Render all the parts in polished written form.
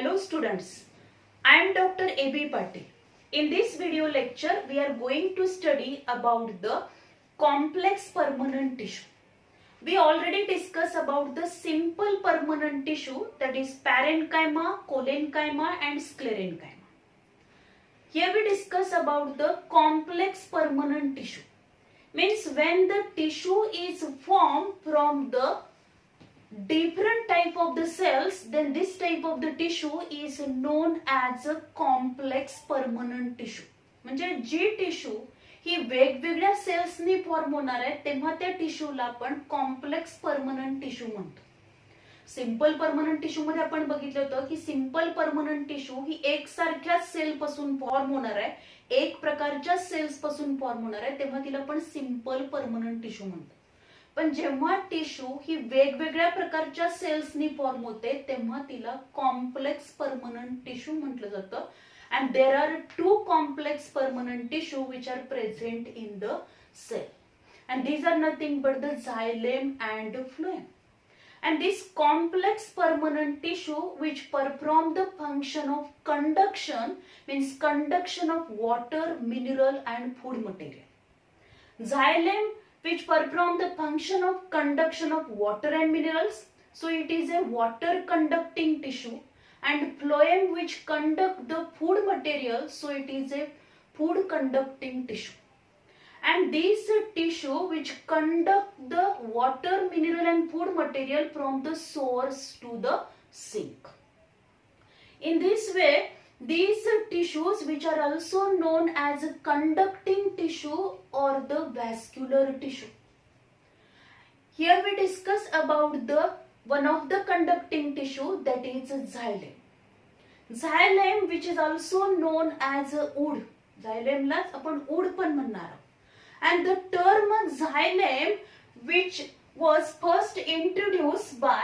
Hello students, I am Dr. A.B. Patil. In this video lecture, we are going to study about the complex permanent tissue. We already discussed about the simple permanent tissue, that is parenchyma, collenchyma and sclerenchyma. Here we discuss about the complex permanent tissue. Means when the tissue is formed from the different type of the cells, then this type of the tissue is known as a complex permanent tissue. म्हणजे जी tissue ही वेगवेगळ्या सेल्सनी form होणार आहे तेव्हा त्या टिश्यूला आपण complex permanent tissue म्हणतो. Simple permanent tissue मध्ये आपण बघितलं होतं की सिंपल परमनंट टिश्यू ही एकसारख्या सेल पासून फॉर्म होणार आहे, एक प्रकारच्या सेल्स पासून फॉर्म होणार आहे, तेव्हा तिला आपण सिंपल परमनंट टिश्यू म्हणतो. पण जेव्हा टिश्यू ही वेगवेगळ्या प्रकारच्या सेल्सनी फॉर्म होते तेव्हा तिला कॉम्प्लेक्स परमनंट टिश्यू म्हटलं जातं. And there are two complex permanent tissue which are present in the cell, and these are nothing but the xylem and phloem. And this complex permanent tissue which perform the function of conduction, means conduction of water, mineral and food material. Xylem which perform the function of conduction of water and minerals, so it is a water conducting tissue. And phloem which conduct the food material, so it is a food conducting tissue. And these tissue which conduct the water, mineral and food material from the source to the sink. In this way, these tissues which are also known as conducting tissue or the vascular tissue. Here we discuss about the one of the conducting tissue, that is xylem. Xylem which is also known as wood. Xylem ला आपण wood पण म्हणणार आहोत. And the term xylem which was first introduced by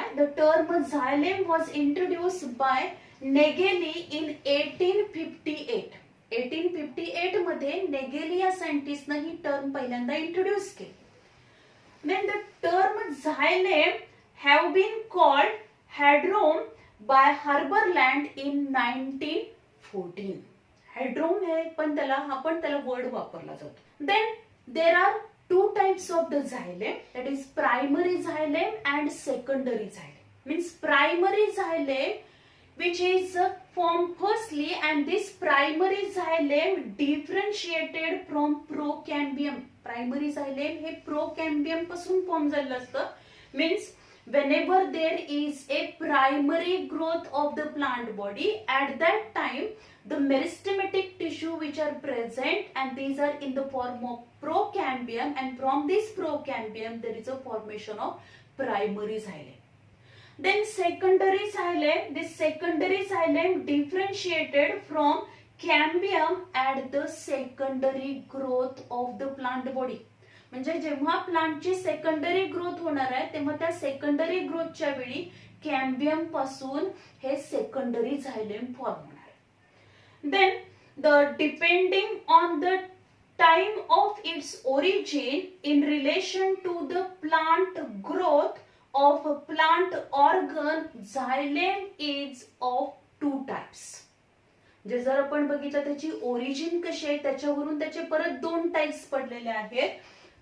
Nageli in 1858. 1858 मध्ये नेगेली या सायंटिस्टने ही term पहिल्यांदा introduce केली. Then the term xylem have been called hadrome by Harberland in 1914. Hadrome है पण त्याला वर्ड वापरला जातो. Then there are two types of the xylem, that is primary xylem and secondary xylem. Means primary xylem which is formed firstly, and this primary xylem differentiated from procambium. Primary xylem हे procambium पासून form झालेलं असतं. Means whenever there is a primary growth of the plant body, at that time the meristematic tissue which are present, and these are in the form of procambium, and from this procambium there is a formation of primary xylem. Then secondary xylem, this secondary xylem differentiated from cambium at the secondary growth of the plant body. म्हणजे जेव्हा प्लांटची secondary growth होणार आहे तेव्हा त्या secondary ग्रोथच्या वेळी cambium पासून हे सेकंडरी झायलेम फॉर्म होणार आहे. Then the depending on the time of its origin in relation to the plant growth of plant organ, xylem is of two types. जे जर आपण बघितलं त्याची ओरिजिन कशी आहे त्याच्यावरून त्याचे परत दोन टाइप्स पडलेले आहेत,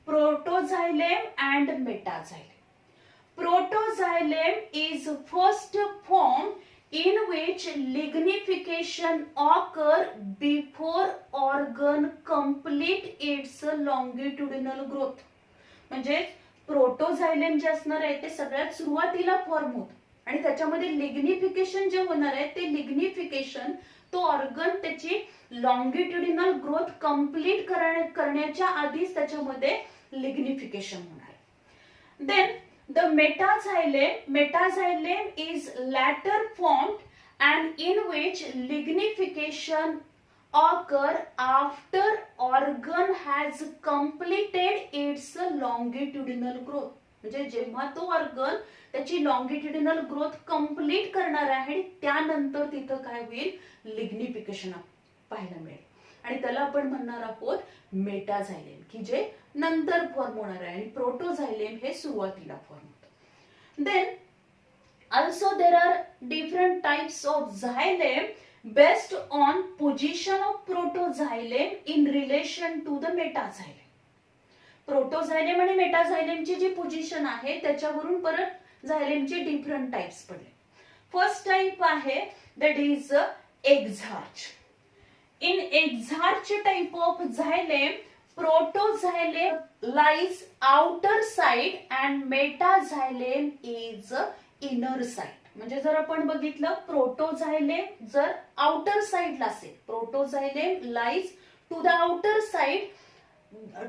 protoxylem and metaxylem. Protoxylem is first form in which lignification occur before organ complete its longitudinal growth. म्हणजे प्रोटोझायलेम जे असणार आहे ते सगळ्यात सुरुवातीला फॉर्म होत आणि त्याच्यामध्ये लिग्निफिकेशन जे होणार आहे ते लिग्निफिकेशन तो ऑर्गन त्याची लॉंगिट्युडिनल ग्रोथ कंप्लीट करण्याच्या आधीच त्याच्यामध्ये लिग्निफिकेशन होणार. Then the metaxylem is later formed and in which lignification occur after organ has completed its longitudinal growth. म्हणजे जेव्हा तो ऑर्गन त्याची लॉंगिट्युडिनल ग्रोथ कंप्लीट करणार आहे त्यानंतर तिथं काय होईल, लिग्निफिकेशन पाहायला मिळेल आणि त्याला आपण म्हणणार आहोत मेटाझायलेम, की जे नंतर फॉर्म होणार आहे, आणि प्रोटोझायलेम हे सुरुवातीला फॉर्म होतं. Then Also, there are different types of xylem based on position of protoxylem in relation to the metaxylem. Protoxylem आणि मेटाझायलेमची जी पोझिशन आहे त्याच्यावरून परत झायलेमचे डिफरंट टाइप्स पडले. फर्स्ट टाइप आहे that is exarch. In exarch type of xylem protoxylem lies outer side and metaxylem is inner side. म्हणजे जर आपण बघितलं प्रोटोझायलेम जर आउटर साइडला असेल, protoxylem lies to the outer side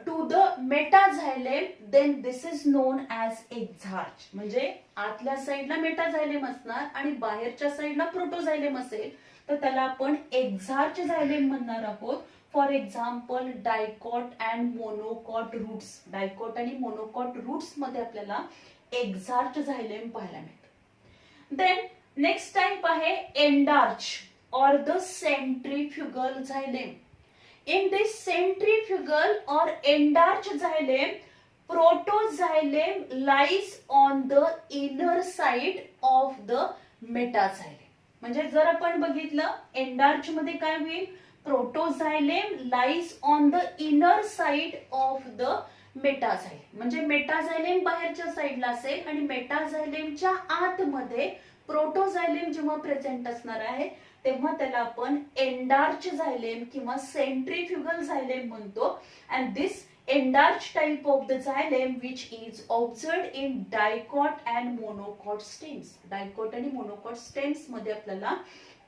to the metaxylem, then this is known as exarch. म्हणजे आतल्या साइडला मेटाझायलेम असणार आणि बाहेरच्या साइडला प्रोटोझायलेम असेल तर त्याला आपण एक्झार्च झायलेम म्हणणार आहोत. For example dicot and monocot roots. Dicot आणि मोनोकॉट रूट्स मध्ये आपल्याला एक्झार्च झायलेम पाहायला मिळतं. देन नेक्स्ट टाइप आहे endarch or the centrifugal xylem. In this centrifugal or endarch xylem, protoxylem lies on the inner side of the metaxylem. म्हणजे जर आपण बघितलं एंडार्च मध्ये काय होईल, protoxylem lies on the inner side of the metaxylem. म्हणजे metaxylem बाहेरच्या साइडला असेल आणि मेटाझायलेमच्या आतमध्ये प्रोटोझायलेम जेव्हा प्रेझेंट असणार आहे तेव्हा त्याला आपण एंडार्च झायलेम किंवा सेंट्रीफ्युगल झायलेम म्हणतो. And this endarch type of the xylem which is observed in dicot and monocot stems. Dicot आणि मोनोकॉट स्टेम्स मध्ये आपल्याला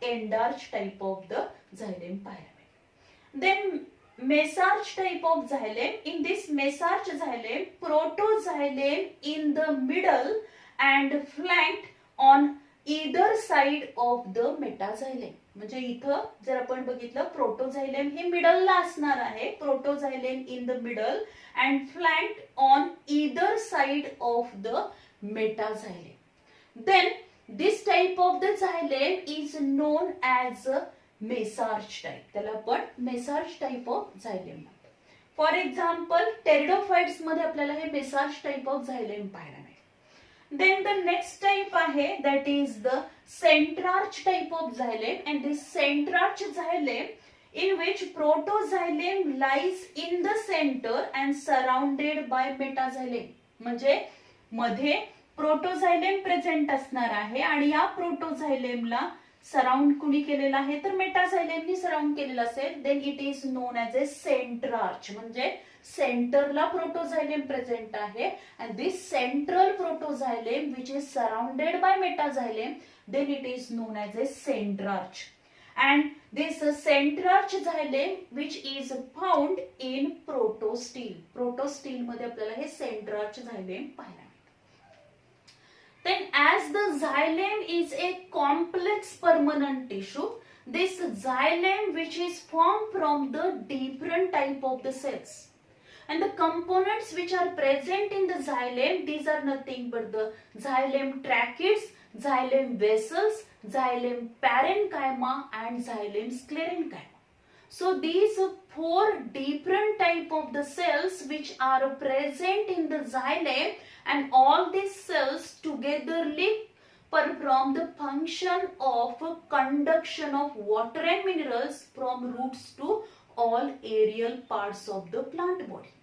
endarch type of the xylem पाहायला मिळेल. Then mesarch type of xylem. In this mesarch xylem protoxylem in the middle and flanked on either side of the metaxylem. म्हणजे इथं जर आपण बघितलं प्रोटोझायलेम हे मिडलला असणार आहे, protoxylem in the middle and flanked on either side of the metaxylem. Then this type of the xylem is known as mesarch type. त्याला आपण मेसार्च टाइप ऑफ झायलेम म्हणतो. फॉर एक्झाम्पल टेरिडोफाइट्स मध्ये आपल्याला हे मेसार्च टाइप ऑफ झायलेम पाहायला मिळेल. Then the next type आहे that is the centrarch type of xylem, and this centrarch xylem in which protoxylem lies in the center and surrounded by metaxylem. म्हणजे मध्ये प्रोटोझायलेम present असणार आहे आणि या प्रोटोझायलेमला सराउंड कुणी केलेला आहे तर मेटाझायलेमनी सराउंड केलेला असेल. Then it is known as a centrarch. म्हणजे सेंटरला प्रोटोझायलेम प्रेझेंट आहे and this central protoxylem which is surrounded by metaxylem, then it is known as a centrarch. And this centrarch xylem which is found in protostele. Protostele मध्ये आपल्याला हे सेंट्रार्च झायलेम पाहायला. Then as the xylem is a complex permanent tissue, this xylem which is formed from the different type of the cells and the components which are present in the xylem, these are nothing but the xylem tracheids, xylem vessels, xylem parenchyma and xylem sclerenchyma. So these four different type of the cells which are present in the xylem, and all these cells togetherly perform the function of conduction of water and minerals from roots to all aerial parts of the plant body.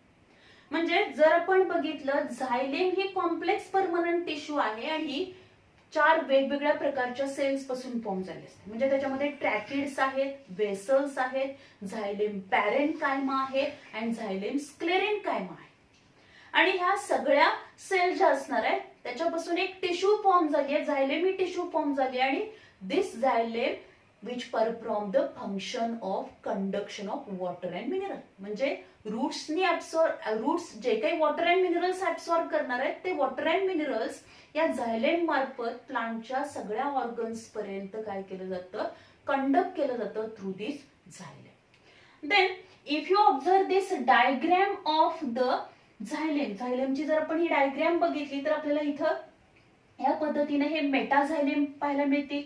म्हणजे जर आपण बघितलं झायलेम ही complex permanent tissue आहे आणि 4 वेगवेगळ्या प्रकारच्या cells पासून form झाले असते. म्हणजे त्याच्यामध्ये ट्रॅकिड्स आहेत, वेसल्स आहेत, झायलेम पॅरेन्कायमा आहे आणि झायलेम स्क्लेरेन्कायमा आहे. आणि ह्या सगळ्या सेल ज्या असणार आहेत त्याच्यापासून एक टिश्यू फॉर्म झाली आहे, झायलेमी टिश्यू फॉर्म झाली आणि this xylem which perform the function of conduction of water and mineral. म्हणजे रूट्स जे काही वॉटर अँड मिनरल्स ऍब्सॉर्ब करणार आहेत ते वॉटर अँड मिनरल्स या झायलेम मार्फत प्लांटच्या सगळ्या ऑर्गन्स पर्यंत काय केलं जातं, कंडक्ट केलं जातं through this xylem. Then if you observe this diagram of the xylem, झायलेमची जर आपण ही डायग्राम बघितली तर आपल्याला इथं या पद्धतीने हे मेटाझायलेम पाहायला मिळतील.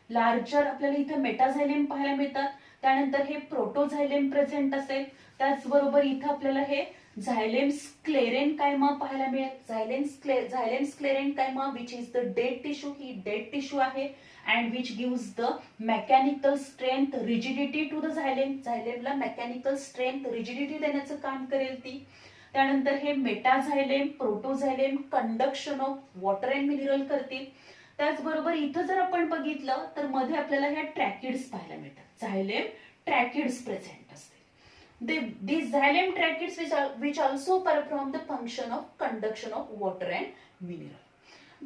लार्जर आपल्याला इथं मेटाझायलेम पाहायला मिळतात. त्यानंतर हे प्रोटोझायलेम प्रेझेंट असेल. त्याचबरोबर इथं आपल्याला हे झायलेम स्क्लेरेन्कायमा पाहायला मिळेल. Xylem sclerenchyma which is the dead tissue, ही डेड टिश्यू आहे and which gives the mechanical strength rigidity to the xylem. झायलेमला मेकॅनिकल स्ट्रेंथ रिजिडिटी देण्याचं काम करेल ती. त्यानंतर हे metaxylem, protoxylem conduction of water and mineral करतील. त्याचबरोबर इथं जर आपण बघितलं तर मध्ये आपल्याला ह्या ट्रॅकिड्स पाहायला मिळतात. झायलेम ट्रॅकिड्स प्रेझेंट असते. These xylem tracheids which also perform the function of conduction of water and mineral.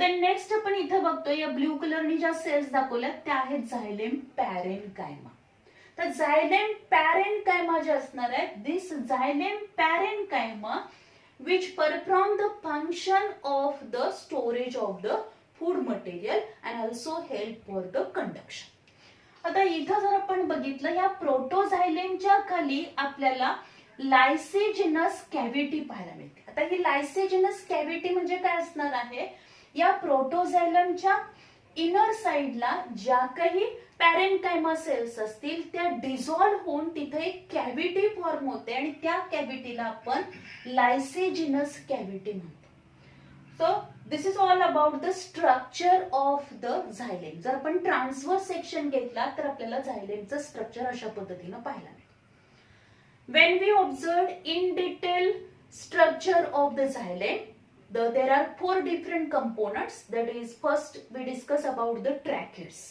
Then next आपण इथं बघतोय या ब्ल्यू कलरनी ज्या सेल्स दाखवल्यात त्या आहेत झायलेम पॅरेन्कायमा. तर झायलेम पॅरेन्कायमा जे असणार आहे, दिस झायलेम पॅरेन्कायमा which perform the function of the storage of the food material and also help for the conduction. आता इथं जर आपण बघितलं या प्रोटोझायलेमच्या खाली आपल्याला लायसेजिनस कॅव्हिटी पाहायला मिळते. आता ही लायसेजिनस कॅव्हिटी म्हणजे काय असणार आहे, या प्रोटोझायलमच्या इनर साइडला ज्या काही पॅरेन्कायमा सेल्स असतील त्या डिझॉल्व्ह होऊन तिथे एक कॅव्हिटी फॉर्म होते आणि त्या कॅव्हिटीला आपण लायसेजिनस कॅव्हिटी म्हणतो. So this is all about the structure of the xylem. जर आपण ट्रान्सवर्स सेक्शन घेतला तर आपल्याला झायलेमचं स्ट्रक्चर अशा पद्धतीनं पाहायला मिळेल. When we observed in detail structure of the xylem, there are 4 different components. That is, first we discuss about the tracheids.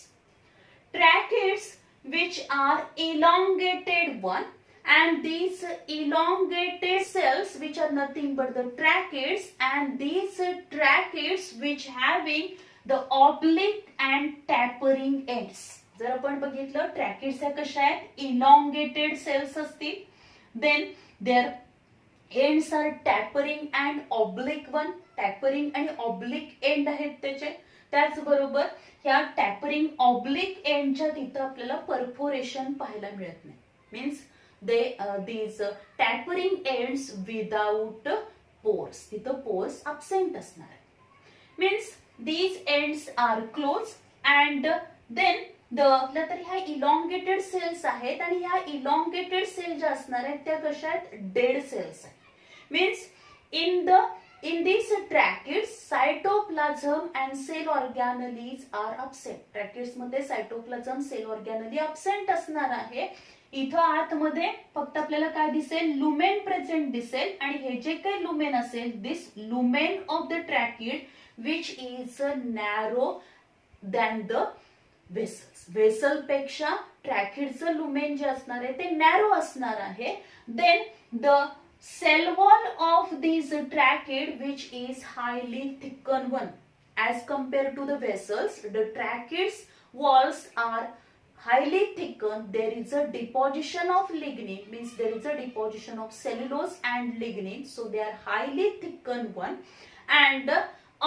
Tracheids which are elongated one, and these elongated cells which are nothing but the tracheids, and these tracheids which having the oblique and tapering ends. जर आपण बघितलं ट्रॅकिड्स ह्या कशा आहेत, elongated cells असतील. Then their ends are tapering and oblique one. Tapering आणि oblique end आहेत त्याचे. त्याचबरोबर ह्या टॅपरिंग ऑब्लिक एंडच्या तिथं आपल्याला परफोरेशन पाहायला मिळत नाही. Means these tapering ends without pores. तिथं pores absent असणार आहे. Means these ends are closed and then तर ह्या इलॉंगेटेड सेल्स आहेत आणि ह्या इलॉंगेटेड सेल ज्या असणार आहेत त्या कशा आहेत, डेड सेल्स आहेत. Means in these tracheids cytoplasm and cell organelles are absent. ट्रॅकिड्स मध्ये सायटोप्लाझम, सेल ऑर्गॅनली absent असणार आहे. इथं आतमध्ये फक्त आपल्याला काय दिसेल, लुमेन प्रेझेंट दिसेल आणि हे जे काही लुमेन असेल, this lumen of the tracheid which is narrow than the vessels. Vessel पेक्षा ट्रॅकिडचं लुमेन जे असणार आहे ते नॅरो असणार आहे. Then the cell wall of these tracheids which is highly thickened one as compared to the vessels. The tracheids walls are highly thickened. There is a deposition of lignin, means there is a deposition of cellulose and lignin, so they are highly thickened one. And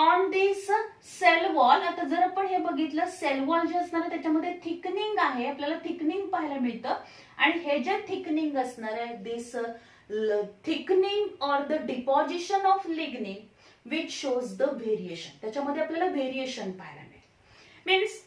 on this cell wall, आता जर आपण हे बघितलं sale wall जे असणार आहे त्याच्यामध्ये thickening आहे, आपल्याला थिकनिंग पाहायला मिळतं. आणि हे जे थिकनिंग असणार आहे, दिस thickening or the deposition of lignin which shows the variation. त्याच्यामध्ये आपल्याला व्हेरिएशन पाहायला मिळेल. Means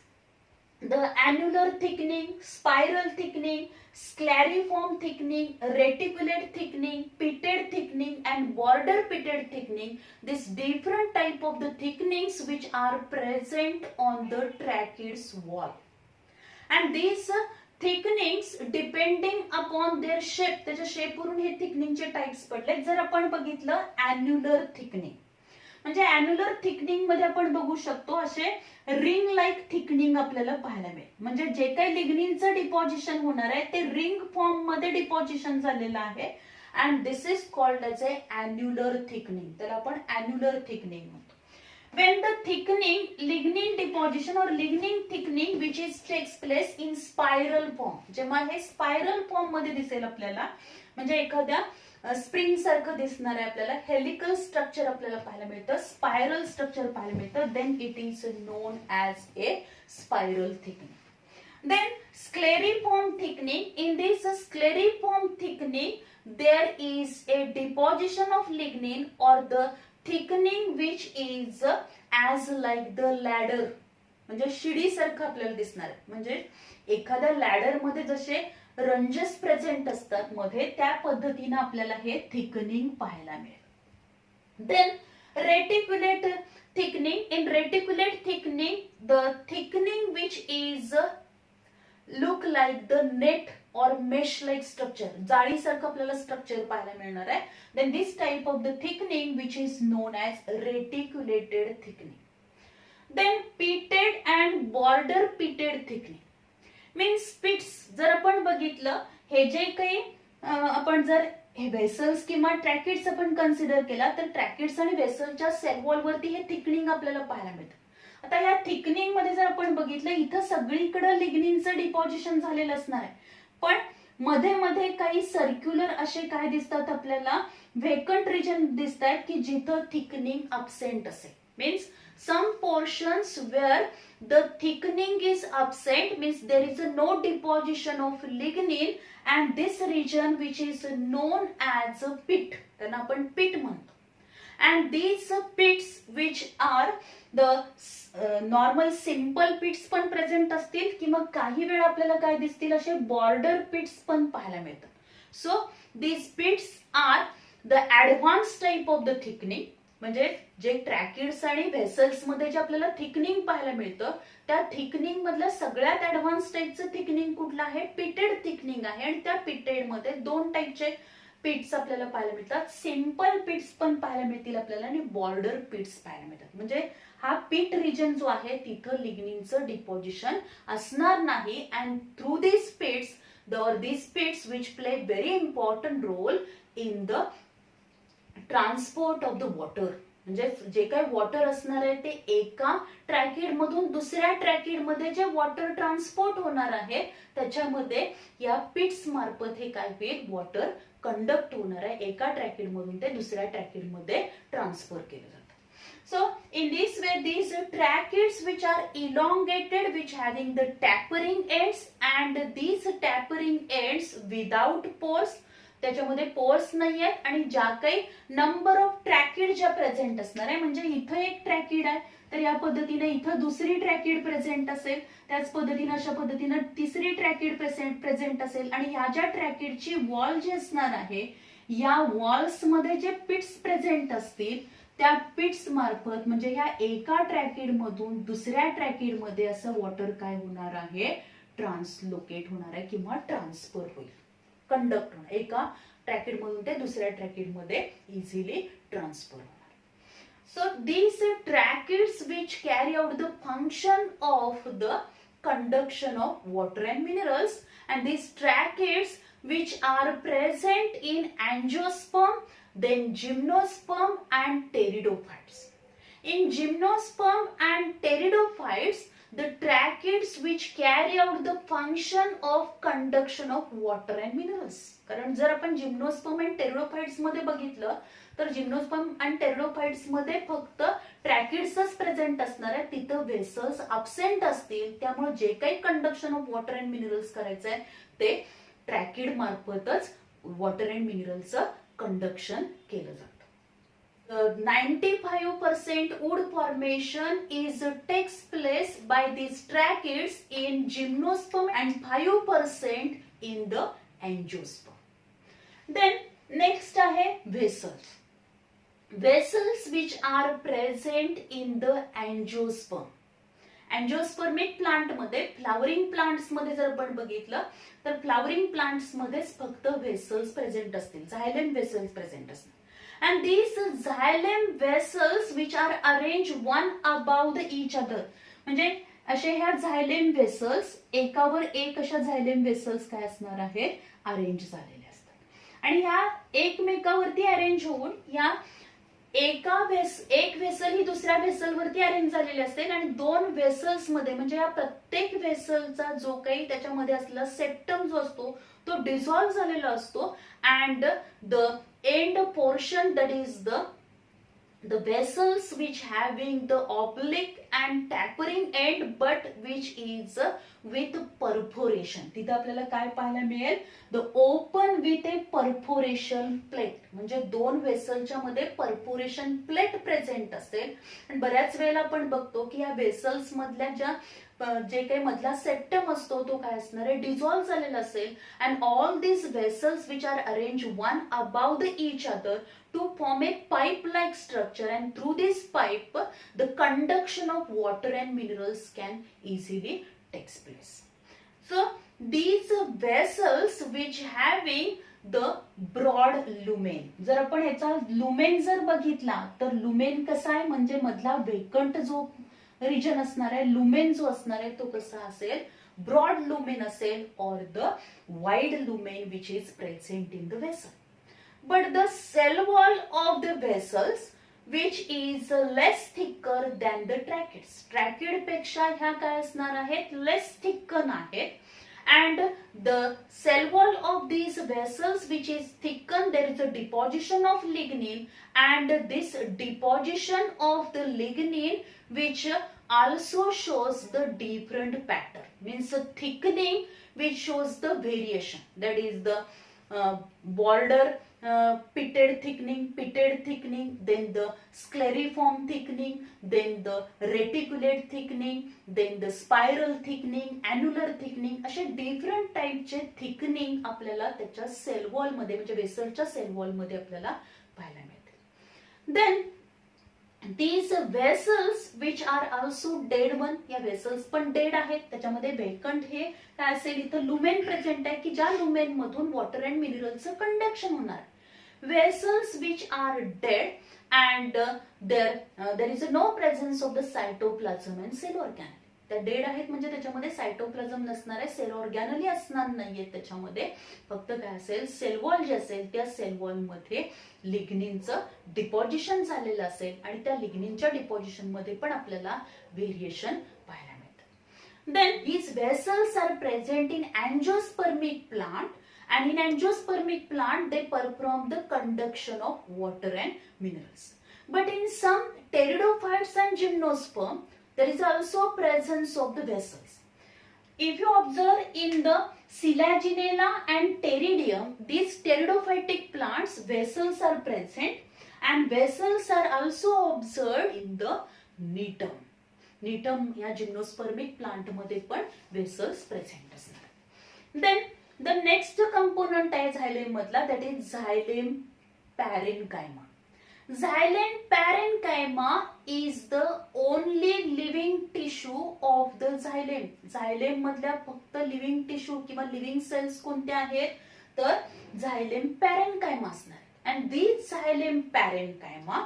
the annular thickening, spiral thickening, scleriform thickening, reticulate thickening, pitted thickening and border pitted thickening. This different type of the thickenings which are present on the tracheids wall. And these thickenings depending upon their shape, त्याच्या शेपवरून हे थिकनिंगचे types पडले. जर आपण बघितलं अॅन्युलर thickening, म्हणजे अॅन्युलर thickening मध्ये आपण बघू शकतो असे रिंग लाईक थिकनिंग आपल्याला पाहायला मिळेल. म्हणजे जे काही लिग्निनचं डिपॉझिशन होणार आहे ते रिंग फॉर्म मध्ये डिपॉझिशन झालेलं आहे. And this is called as a annular thickening. त्याला आपण अॅन्युलर थिकनिंग म्हणतो. When the thickening, lignin deposition or lignin thickening which is takes place in spiral form, जेव्हा हे स्पायरल फॉर्म मध्ये दिसेल आपल्याला, म्हणजे एखाद्या स्प्रिंग सारखं दिसणार आहे आपल्याला, हेलिकल स्ट्रक्चर आपल्याला पाहायला मिळतं, स्पायरल स्ट्रक्चर पाहायला मिळतं, then it is known as a spiral thickening. Then scleriform thickening. In this scleriform thickening there is a deposition of lignin or the thickening which is as like the ladder. म्हणजे शिडीसारखं आपल्याला दिसणार आहे. म्हणजे एखाद्या ladder मध्ये जसे रंजेस present असतात मध्ये, त्या पद्धतीने आपल्याला हे थिकनिंग पाहायला मिळेल. Then reticulate thickening. In reticulate thickening, the thickening which is look like the net or mesh like structure, जाळीसारखं आपल्याला स्ट्रक्चर पाहायला मिळणार आहे. Then this type of the thickening which is known as reticulated thickening. Then pitted and border pitted thickening means pits. जर आपण बघितलं हे जे काही आपण जर हे व्हेसल्स किंवा ट्रॅकिड्स आपण कन्सिडर केला, तर ट्रॅकिड्स आणि व्हेसलच्या सेल वॉल वरती हे थिकनिंग आपल्याला पाहायला मिळतं. आता या थिकनिंग मध्ये जर आपण बघितलं, इथं सगळीकडे लिग्निनचं डिपॉझिशन झालेलं असणार आहे, पण मध्ये मध्ये काही सर्क्युलर असे काय दिसतात आपल्याला, व्हेकंट रिजन दिसत आहेत की जिथं थिकनिंग अब्सेंट असेल. Means some portions where the thickening is absent, means there is no deposition of lignin, and this region which is known as a pit, त्यांना आपण pit म्हणतो. And these pits which are the normal simple pits पण present असतील, किंवा काही वेळा आपल्याला काय दिसतील असे बॉर्डर पिट्स पण पाहायला मिळतात. So these pits are the advanced type of the thickening. म्हणजे जे ट्रॅकिड्स आणि व्हेसल्स मध्ये जे आपल्याला थिकनिंग पाहायला मिळतं, त्या थिकनिंग मधलं सगळ्यात ऍडव्हान्स टाईपचं थिकनिंग कुठलं आहे, पिटेड थिकनिंग आहे. आणि त्या पिटेड मध्ये दोन टाईपचे पिट्स आपल्याला पाहायला मिळतात. सिंपल पिट्स पण पाहायला मिळतील आपल्याला, आणि बॉर्डर पिट्स पाहायला मिळतात. म्हणजे हा पिट रिजन जो आहे तिथं लिग्निनचं डिपॉझिशन असणार नाही. And through this pits which play very important role in the transport of the water. म्हणजे जे काही वॉटर असणार आहे ते एका ट्रॅकिड मधून दुसऱ्या ट्रॅकिड मध्ये जे वॉटर ट्रान्सपोर्ट होणार आहे, त्याच्यामध्ये या पिट्स मार्फत हे काय होईल, वॉटर कंडक्ट होणार आहे. एका ट्रॅकिड मधून ते दुसऱ्या ट्रॅकिड मध्ये ट्रान्सफर केलं जातं. So in this way, these trachyds which are elongated, which having the tapering ends, and these tapering ends without pores, त्याच्यामध्ये पोर्स नाही आहेत, आणि ज्या काही नंबर ऑफ ट्रॅकिड ज्या प्रेझेंट असणार आहे, म्हणजे इथं एक ट्रॅकिड आहे तर या पद्धतीने इथं दुसरी ट्रॅकिड प्रेझेंट असेल, त्याच पद्धतीने अशा पद्धतीने तिसरी ट्रॅकिड प्रेझेंट असेल. आणि ह्या ज्या ट्रॅकिडची वॉल जी असणार आहे, या वॉल्स मध्ये जे पिट्स प्रेझेंट असतील, त्या पिट्स मार्फत म्हणजे ह्या एका ट्रॅकिड मधून दुसऱ्या ट्रॅकिड मध्ये असं वॉटर काय होणार आहे, ट्रान्सलोकेट होणार आहे किंवा ट्रान्सफर होईल, कंडक्ट होणार. एका ट्रॅकिड मधून ते दुसऱ्या ट्रॅकिड मध्ये इझिली ट्रान्सफर होणार. So these ट्रॅकिड्स which carry out the function of the conduction of water and minerals, and these ट्रॅकिड्स which are present in angiosperm, then gymnosperm and pteridophytes. In gymnosperm and pteridophytes, the tracheids which carry out the function of conduction of water and minerals. कारण जर आपण gymnosperm आणि pteridophytes मध्ये बघितलं, तर gymnosperm आणि pteridophytes मध्ये फक्त ट्रॅकिड्सच प्रेझेंट असणार आहे, तिथं व्हेसल्स अब्सेंट असतील. त्यामुळे जे काही conduction of water and minerals करायचं आहे ते ट्रॅकिड मार्फतच वॉटर अँड मिनरलचं कंडक्शन केलं जातं. 95% wood formation takes place by these tracheids in gymnosperm and 5% in the angiosperm. Then next आहे vessels. Vessels which are present in the angiosperm. Angiospermic plant मध्ये, flowering plants मध्ये जर आपण बघितलं तर फ्लावरिंग प्लांट्स मध्येच फक्त व्हेसल्स प्रेझेंट असतील, झायलेम व्हेसल्स प्रेझेंट असतील. And these xylem vessels which are arrange one above the each other, म्हणजे असे ह्या झायलेम व्हेसल्स एकावर एक अशा झायलेम व्हेसल्स काय असणार आहे, अरेंज झालेले असतात. आणि ह्या एकमेकावरती अरेंज होऊन या एक व्हेसल ही दुसऱ्या व्हेसल वरती अरेंज झालेली असेल, आणि दोन व्हेसल्स मध्ये म्हणजे या प्रत्येक व्हेसलचा जो काही त्याच्यामध्ये असलेला सेप्टम जो असतो तो डिझॉल्व्ह झालेला असतो. And the end portion that is the the vessels which having the oblique and tapering end but which is with perforation. तिथे आपल्याला काय पाहायला मिळेल, the open with a perforation plate, म्हणजे दोन वेसलच्या मध्ये परफोरेशन प्लेट प्रेझेंट असेल. आणि बऱ्याच वेळेला आपण बघतो की या वेसल्स मधल्या ज्या जे काही मधला सेप्टम असतो तो काय असणार आहे, डिझॉल्व्ह झालेला असेल. And all these vessels which are arrange one about the each other to form a pipe-like structure, and through this pipe the conduction of water and minerals can easily takes place. So these vessels which having the broad lumen, जर आपण याचा lumen जर बघितला तर lumen कसा आहे, म्हणजे मधला वेकंट जो रिजन असणार आहे, lumen जो असणार आहे तो कसा असेल, broad lumen असेल, or the wide lumen which is present in the vessel. But the cell wall of the vessels which is less thicker than the tracheids. Tracheids पेक्षा ह्या काय असणार आहेत, less thicken आहेत. And the cell wall of these vessels which is thickened, there is a deposition of lignin, and this deposition of the lignin which also shows the different pattern, means a thickening which shows the variation, that is the border pitted thickening, then the scleriform thickening, then the reticulate thickening, then the spiral thickening, annular thickening, असे different टाइपचे thickening आपल्याला त्याच्या sale wall मध्ये, म्हणजे वेसलच्या sale wall मध्ये आपल्याला पाहायला मिळते. Then these vessels which are also dead one, या वेसल्स पण डेड आहेत, त्याच्यामध्ये वेकंट हे काय असेल, इथं लुमेन प्रेझेंट आहे की ज्या लुमेन मधून वॉटर अँड मिनरलचं कंडक्शन होणार. Vessels which are dead and there is no presence of the cytoplasm and cell organelle. त्या डेड आहेत म्हणजे त्याच्यामध्ये सायटोप्लाझम नसणार आहे, सेल ऑर्गॅनली असणार नाहीये, त्याच्यामध्ये फक्त काय असेल, सेल वॉल जे असेल त्या सेल वॉल मध्ये लिग्निनचं डिपॉझिशन झालेलं असेल, आणि त्या लिग्निनच्या डिपॉझिशन मध्ये पण आपल्याला व्हेरिएशन पाहायला मिळतं. Then these vessels are present in angiospermic plant, and in angiospermic plant they perform the conduction of water and minerals. But in some pteridophytes and gymnosperm there is also presence of the vessels. If you observe in the Selaginella and Pteridium, these pteridophytic plants, vessels are present, and vessels are also observed in the Netum. Netum या gymnospermic plant मध्ये पण vessels present असणार. Then the next component आहे xylem मधला, that is xylem parenchyma. Xylem parenchyma is the only living tissue of the xylem. Xylem मधल्या फक्त living tissue किंवा living cells कोणत्या आहेत, तर xylem parenchyma असणार. And these xylem parenchyma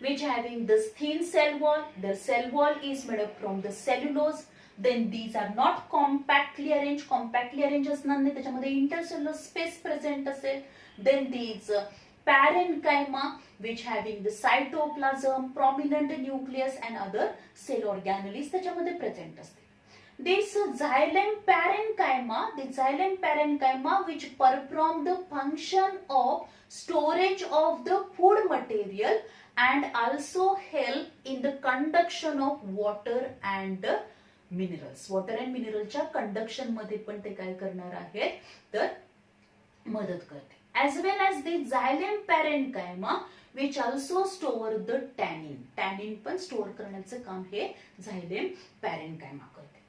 which having this thin cell wall, the cell wall is made up from the cellulose. Then these are not compactly arranged. Compactly arranged असणार नाही, त्याच्यामध्ये intercellular space present असेल. Then these parenchyma which having the cytoplasm, prominent nucleus and other cell organelles त्याच्यामध्ये present असते. This xylem parenchyma which perform the function of storage of the food material and also help in the conduction of water and minerals. Water and mineralच्या conduction मध्ये पण ते काय करणार आहेत, तर मदत करते. As well as the xylem parenchyma which also store the tannin. Tannin पण स्टोअर करण्याचं काम हे xylem parenchyma करते.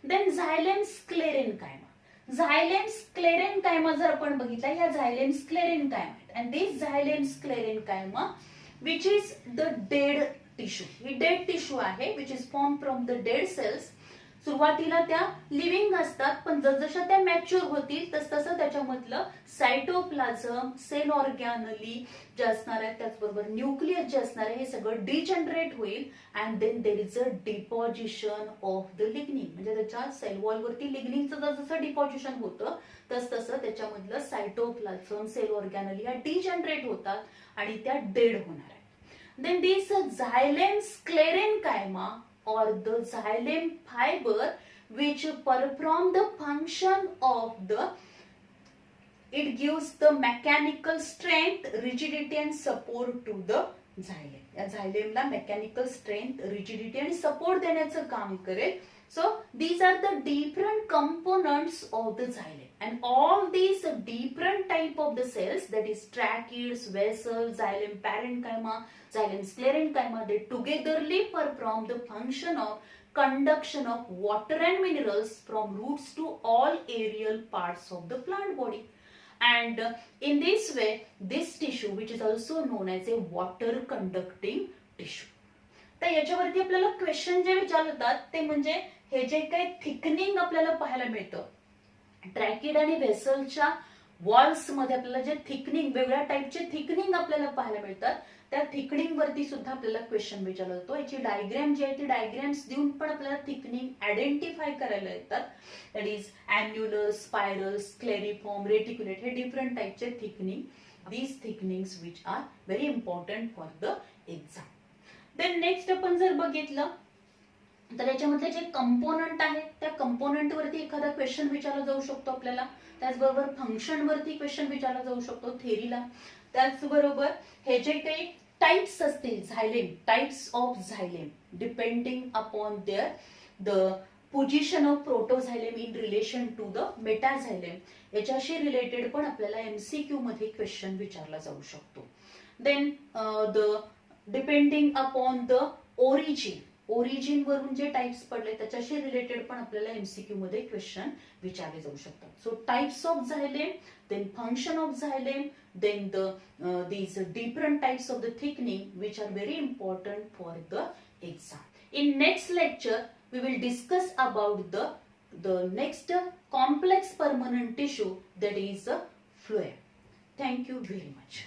Then xylem sclerenchyma. Xylem sclerenchyma जर आपण बघितला, या xylem sclerenchyma and this xylem sclerenchyma which is the dead tissue. He dead tissue आहे which is formed from the dead cells. सुरुवातीला त्या लिव्हिंग असतात, पण जसजशा त्या मॅच्युअर होतील तसतसं त्याच्यामधलं सायटोप्लाझम, सेल ऑर्गॅनली जे असणार आहे, त्याचबरोबर न्यूक्लियस जे असणार आहे, हे सगळं डिजनरेट होईल. And then there is a deposition of the lignin, म्हणजे त्याच्या सेल वॉल वरती लिग्निनचं जसं डिपॉझिशन होतं तसतसं त्याच्यामधलं सायटोप्लाझम, सेल ऑर्गॅनली या डिजनरेट होतात आणि त्या डेड होणार आहे. Then this xylem sclerenchyma or the xylem fiber which perform the function of the, it gives the mechanical strength, rigidity and support to the झायलेम. या झायलेमला मेकॅनिकल स्ट्रेंथ, रिजिडिटी आणि support देण्याचं काम करेल. So these are the different components of the xylem, and all these different type of the cells, that is tracheids, vessels, xylem parenchyma, xylem sclerenchyma, they togetherly perform the function of conduction of water and minerals from roots to all aerial parts of the plant body. And in this way, this tissue, which is also known as a water conducting tissue. तर याच्यावरती आपल्याला question जे विचारतात ते म्हणजे हे जे काही थिकनिंग आपल्याला पाहायला मिळतं ट्रॅकिड आणि व्हेसलच्या वॉल्स मध्ये, आपल्याला जे थिकनिंग, वेगळ्या टाईपचे थिकनिंग आपल्याला पाहायला मिळतात, त्या थिकनिंग वरती सुद्धा आपल्याला क्वेश्चन विचारला जातो. याची डायग्राम जी आहे ती डायग्राम्स देऊन पण आपल्याला थिकनिंग आयडेंटिफाय करायला येतात. That is annular, spiral, scleriform, reticulate, हे डिफरंट टाईपचे thickening, these thickenings which are very important for the exam. Then next आपण जर बघितलं तर याच्यामधले जे कंपोनंट आहेत त्या कंपोनंट वरती एखादा क्वेश्चन विचारला जाऊ शकतो आपल्याला. त्याचबरोबर फंक्शन वरती क्वेश्चन विचारला जाऊ शकतो थेरीला. त्याचबरोबर हे जे काही टाइप्स असतील xylem, types of xylem depending upon their the position of protoxylem in relation to the metaxylem, याच्याशी रिलेटेड पण आपल्याला एमसीक्यू मध्ये क्वेश्चन विचारला जाऊ शकतो. Then the depending upon the origin वरून जे टाइप्स पडले त्याच्याशी रिलेटेड पण आपल्याला एमसीक्यू मध्ये क्वेश्चन विचारले जाऊ शकतात. So types of xylem, then function of xylem, then these different types of the thickening which are very important for the exam. In next lecture we will discuss about the next complex permanent tissue, that is phloem. Thank you very much.